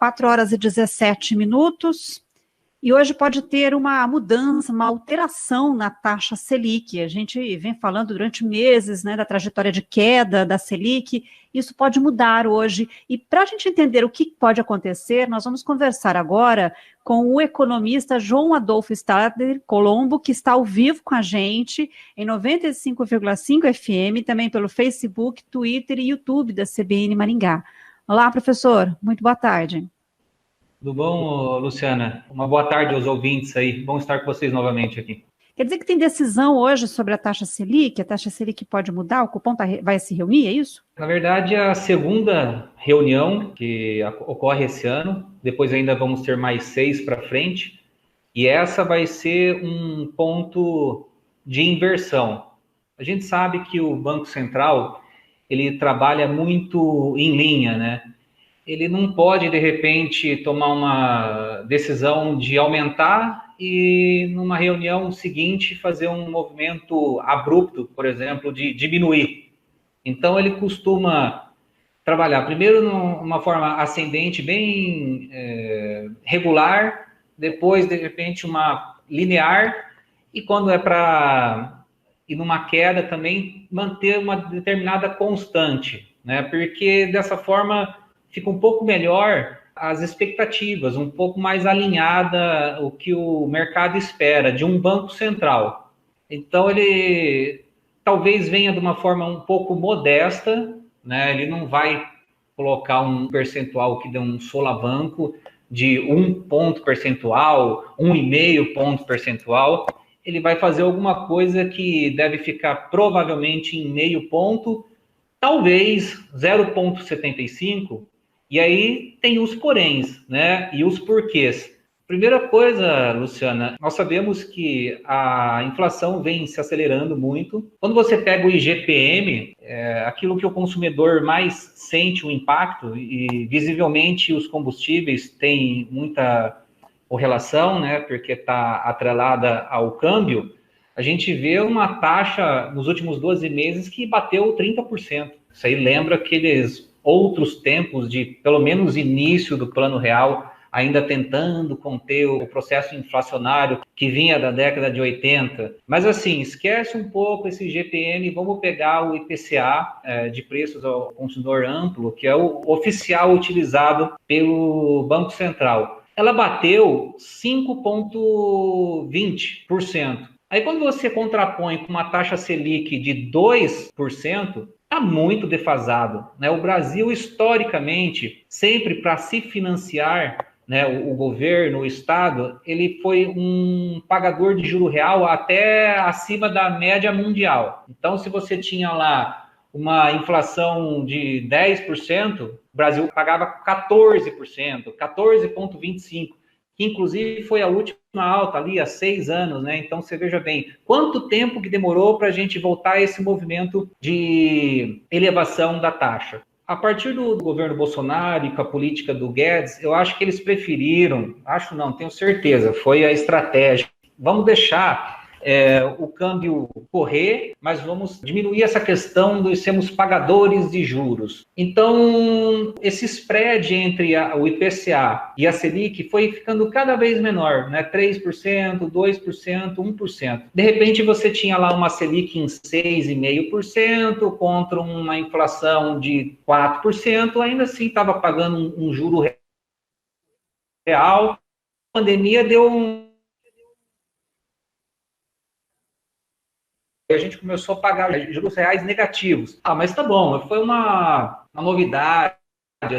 4 horas e 17 minutos, e hoje pode ter uma mudança, uma alteração na taxa Selic. A gente vem falando durante meses, né, da trajetória de queda da Selic. Isso pode mudar hoje. E para a gente entender o que pode acontecer, nós vamos conversar agora com o economista João Adolfo Stadler Colombo, que está ao vivo com a gente em 95,5 FM, também pelo Facebook, Twitter e YouTube da CBN Maringá. Olá, professor. Muito boa tarde. Tudo bom, Luciana? Uma boa tarde aos ouvintes aí. Bom estar com vocês novamente aqui. Quer dizer que tem decisão hoje sobre a taxa Selic? A taxa Selic pode mudar? O cupom vai se reunir, é isso? Na verdade, a segunda reunião que ocorre esse ano, depois ainda vamos ter mais 6 para frente, e essa vai ser um ponto de inversão. A gente sabe que o Banco Central, ele trabalha muito em linha, né? Ele não pode, de repente, tomar uma decisão de aumentar e, numa reunião seguinte, fazer um movimento abrupto, por exemplo, de diminuir. Então, ele costuma trabalhar primeiro numa forma ascendente, bem regular, depois, de repente, uma linear, e quando é para ir numa queda também, manter uma determinada constante, né? Porque, dessa forma, fica um pouco melhor as expectativas, um pouco mais alinhada o que o mercado espera de um banco central. Então, ele talvez venha de uma forma um pouco modesta, né? Ele não vai colocar um percentual que dê um solavanco de 1 ponto percentual, 1,5 ponto percentual. Ele vai fazer alguma coisa que deve ficar provavelmente em meio ponto, talvez 0,75. E aí tem os poréns, né? E os porquês. Primeira coisa, Luciana, nós sabemos que a inflação vem se acelerando muito. Quando você pega o IGPM, aquilo que o consumidor mais sente o impacto, e visivelmente os combustíveis têm muita correlação, né? Porque está atrelada ao câmbio. A gente vê uma taxa nos últimos 12 meses que bateu 30%. Isso aí lembra aqueles outros tempos de, pelo menos, início do Plano Real, ainda tentando conter o processo inflacionário que vinha da década de 80. Mas, assim, esquece um pouco esse IGPM, vamos pegar o IPCA de preços ao consumidor amplo, que é o oficial utilizado pelo Banco Central. Ela bateu 5,20%. Aí, quando você contrapõe com uma taxa Selic de 2%, está muito defasado, né? O Brasil, historicamente, sempre para se financiar, né, o governo, o Estado, ele foi um pagador de juro real até acima da média mundial. Então, se você tinha lá uma inflação de 10%, o Brasil pagava 14%, 14,25%. Que inclusive foi a última alta ali há 6 anos, né? Então você veja bem, quanto tempo que demorou para a gente voltar a esse movimento de elevação da taxa. A partir do governo Bolsonaro e com a política do Guedes, eu acho que eles preferiram, acho não, tenho certeza, foi a estratégia. Vamos deixar o câmbio correr, mas vamos diminuir essa questão de sermos pagadores de juros. Então, esse spread entre o IPCA e a Selic foi ficando cada vez menor, né? 3%, 2%, 1%. De repente, você tinha lá uma Selic em 6,5% contra uma inflação de 4%, ainda assim estava pagando um juro real. A pandemia deu a gente começou a pagar juros reais negativos. Mas tá bom, foi uma novidade,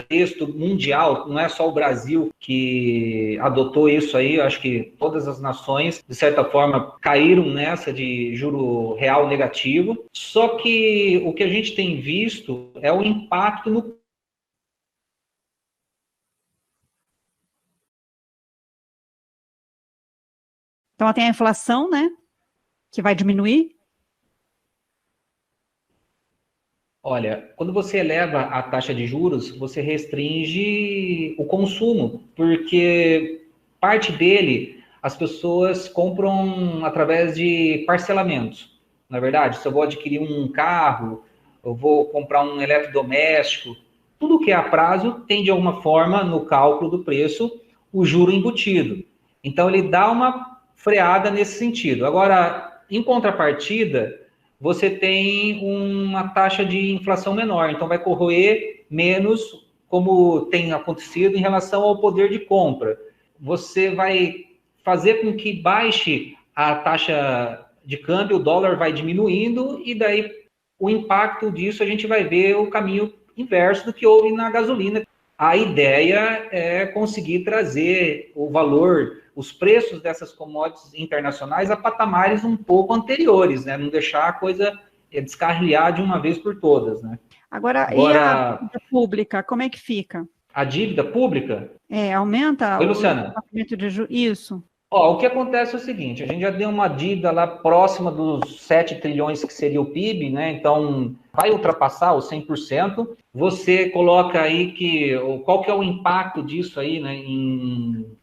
texto mundial, não é só o Brasil que adotou isso aí, eu acho que todas as nações, de certa forma, caíram nessa de juro real negativo, só que o que a gente tem visto é o impacto no Então, tem a inflação, né, que vai diminuir. Olha, quando você eleva a taxa de juros, você restringe o consumo, porque parte dele as pessoas compram através de parcelamentos. Na verdade, se eu vou adquirir um carro, eu vou comprar um eletrodoméstico, tudo que é a prazo tem, de alguma forma, no cálculo do preço, o juro embutido. Então, ele dá uma freada nesse sentido. Agora, em contrapartida, você tem uma taxa de inflação menor, então vai corroer menos, como tem acontecido em relação ao poder de compra. Você vai fazer com que baixe a taxa de câmbio, o dólar vai diminuindo, e daí o impacto disso a gente vai ver o caminho inverso do que houve na gasolina. A ideia é conseguir trazer o valor, os preços dessas commodities internacionais a patamares um pouco anteriores, né? Não deixar a coisa descarrilhar de uma vez por todas, né? Agora, e a dívida pública, como é que fica? A dívida pública? Aumenta Oi, Luciana. pagamento de juros? Isso. O que acontece é o seguinte, a gente já deu uma dívida lá próxima dos 7 trilhões que seria o PIB, né? Então, vai ultrapassar os 100%. Você coloca aí qual que é o impacto disso aí, né?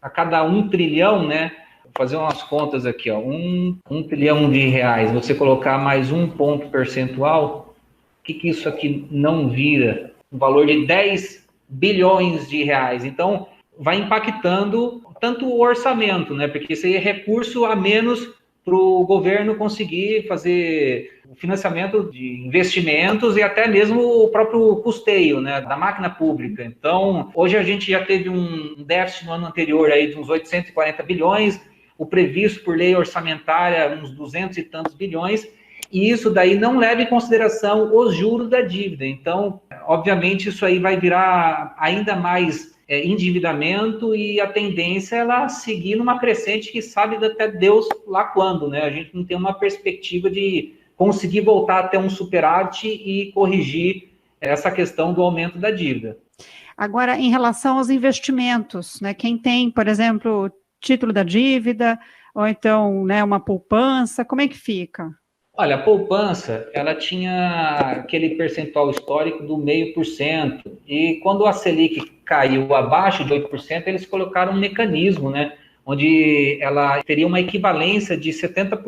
A cada 1 trilhão, né? Vou fazer umas contas aqui, ó. 1 trilhão de reais, você colocar mais um ponto percentual, o que isso aqui não vira? Um valor de 10 bilhões de reais. Então, vai impactando tanto o orçamento, né? Porque isso aí é recurso a menos para o governo conseguir fazer o financiamento de investimentos e até mesmo o próprio custeio, né, da máquina pública. Então, hoje a gente já teve um déficit no ano anterior aí de uns 840 bilhões, o previsto por lei orçamentária uns 200 e tantos bilhões, e isso daí não leva em consideração os juros da dívida. Então, obviamente, isso aí vai virar ainda mais endividamento, e a tendência é ela seguir numa crescente que sabe até Deus lá quando, né? A gente não tem uma perspectiva de conseguir voltar até um superávit e corrigir essa questão do aumento da dívida. Agora, em relação aos investimentos, né? Quem tem, por exemplo, título da dívida, ou então, né, uma poupança, como é que fica? Olha, a poupança, ela tinha aquele percentual histórico do 0,5%, e quando a Selic caiu abaixo de 8%, eles colocaram um mecanismo, né, onde ela teria uma equivalência de 70%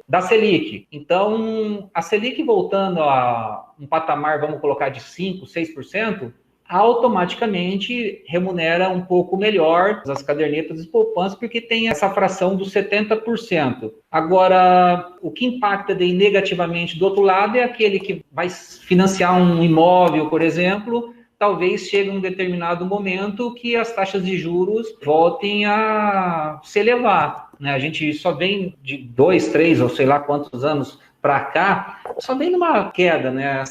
da Selic. Então, a Selic voltando a um patamar, vamos colocar, de 5%, 6%, automaticamente remunera um pouco melhor as cadernetas de poupança, porque tem essa fração dos 70%. Agora, o que impacta negativamente do outro lado é aquele que vai financiar um imóvel, por exemplo, talvez chegue um determinado momento que as taxas de juros voltem a se elevar, né? A gente só vem de 2, 3 ou sei lá quantos anos para cá, só vem numa queda, né?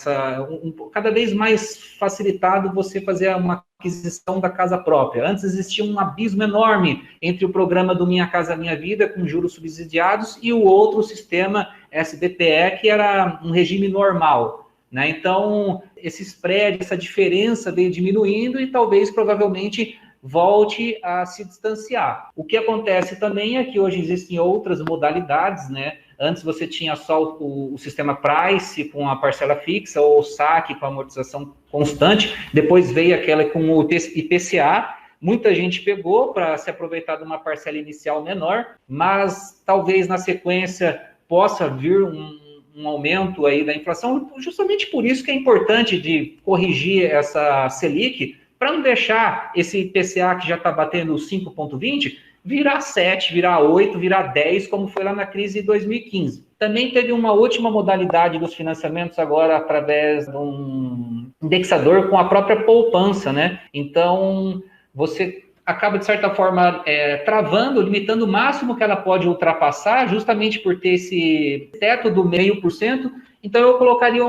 Cada vez mais facilitado você fazer uma aquisição da casa própria. Antes existia um abismo enorme entre o programa do Minha Casa Minha Vida, com juros subsidiados, e o outro sistema SBPE, que era um regime normal, né? Então, esse spread, essa diferença veio diminuindo e talvez, provavelmente, volte a se distanciar. O que acontece também é que hoje existem outras modalidades, né? Antes você tinha só o sistema Price com a parcela fixa, ou o saque com a amortização constante, depois veio aquela com o IPCA, muita gente pegou para se aproveitar de uma parcela inicial menor, mas talvez na sequência possa vir um aumento aí da inflação, justamente por isso que é importante de corrigir essa Selic, para não deixar esse IPCA que já está batendo 5,20, virar 7, virar 8, virar 10, como foi lá na crise de 2015. Também teve uma última modalidade dos financiamentos agora através de um indexador com a própria poupança, né? Então, você acaba, de certa forma, travando, limitando o máximo que ela pode ultrapassar, justamente por ter esse teto do 0,5%. Então, eu colocaria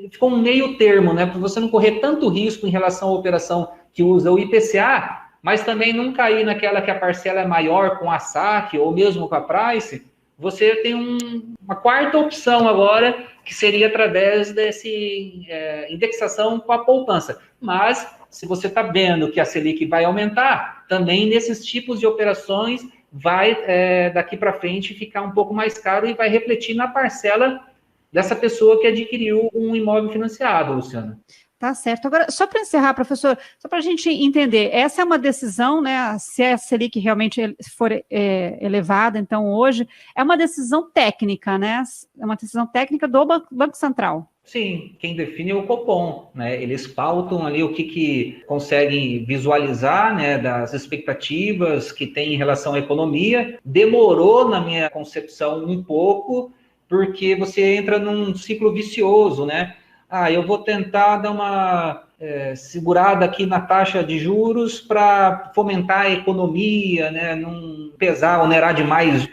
ficou um meio termo, né? Para você não correr tanto risco em relação à operação que usa o IPCA, mas também não cair naquela que a parcela é maior com a saque ou mesmo com a price. Você tem uma quarta opção agora, que seria através desse indexação com a poupança. Mas, se você está vendo que a Selic vai aumentar, também nesses tipos de operações vai, daqui para frente, ficar um pouco mais caro e vai refletir na parcela dessa pessoa que adquiriu um imóvel financiado, Luciana. Tá certo. Agora, só para encerrar, professor, só para a gente entender, essa é uma decisão, né, se a Selic realmente for elevada, então hoje, é uma decisão técnica, né, é uma decisão técnica do Banco Central. Sim, quem define é o Copom, né? Eles pautam ali o que conseguem visualizar, né, das expectativas que tem em relação à economia. Demorou, na minha concepção, um pouco, porque você entra num ciclo vicioso, né? Eu vou tentar dar uma segurada aqui na taxa de juros para fomentar a economia, né? Não pesar, onerar demais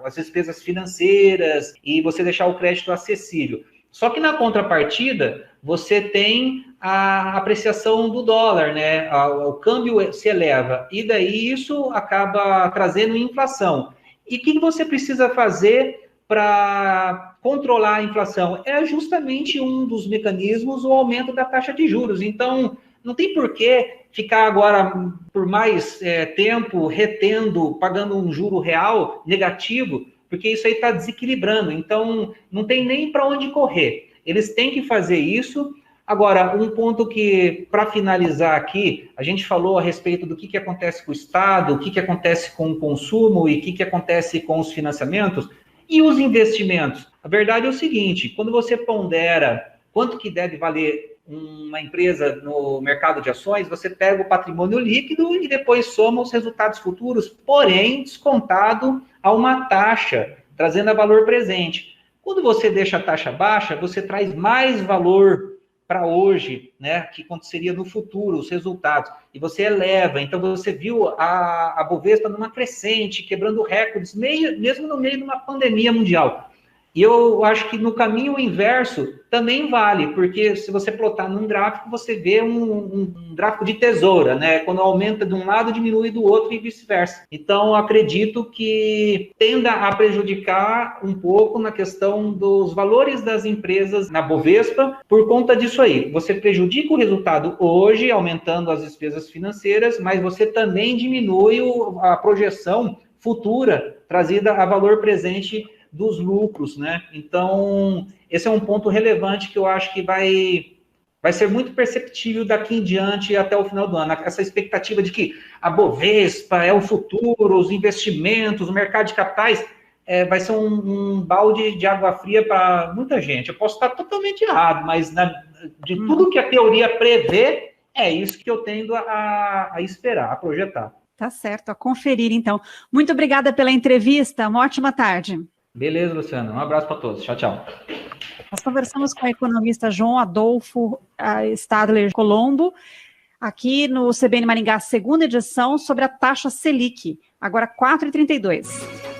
as despesas financeiras e você deixar o crédito acessível. Só que na contrapartida, você tem a apreciação do dólar, né? O câmbio se eleva e daí isso acaba trazendo inflação. E o que você precisa fazer para controlar a inflação? É justamente um dos mecanismos o aumento da taxa de juros. Então, não tem por que ficar agora por mais tempo retendo, pagando um juro real negativo, porque isso aí está desequilibrando. Então, não tem nem para onde correr. Eles têm que fazer isso. Agora, um ponto que, para finalizar aqui, a gente falou a respeito do que acontece com o Estado, o que acontece com o consumo e o que acontece com os financiamentos e os investimentos. A verdade é o seguinte, quando você pondera quanto que deve valer uma empresa no mercado de ações, você pega o patrimônio líquido e depois soma os resultados futuros, porém descontado a uma taxa, trazendo a valor presente. Quando você deixa a taxa baixa, você traz mais valor para hoje, né, que aconteceria no futuro, os resultados, e você eleva. Então, você viu a Bovespa numa crescente, quebrando recordes, mesmo no meio de uma pandemia mundial. E eu acho que no caminho inverso também vale, porque se você plotar num gráfico, você vê um gráfico de tesoura, né? Quando aumenta de um lado, diminui do outro e vice-versa. Então, acredito que tenda a prejudicar um pouco na questão dos valores das empresas na Bovespa por conta disso aí. Você prejudica o resultado hoje, aumentando as despesas financeiras, mas você também diminui a projeção futura trazida a valor presente dos lucros, né? Então, esse é um ponto relevante que eu acho que vai ser muito perceptível daqui em diante até o final do ano. Essa expectativa de que a Bovespa é o futuro, os investimentos, o mercado de capitais, vai ser um balde de água fria para muita gente. Eu posso estar totalmente errado, mas de tudo que a teoria prevê, é isso que eu tendo a esperar, a projetar. Tá certo, a conferir então. Muito obrigada pela entrevista, uma ótima tarde. Beleza, Luciana. Um abraço para todos. Tchau, tchau. Nós conversamos com o economista João Adolfo Stadler Colombo, aqui no CBN Maringá, segunda edição, sobre a taxa Selic, agora 4h32.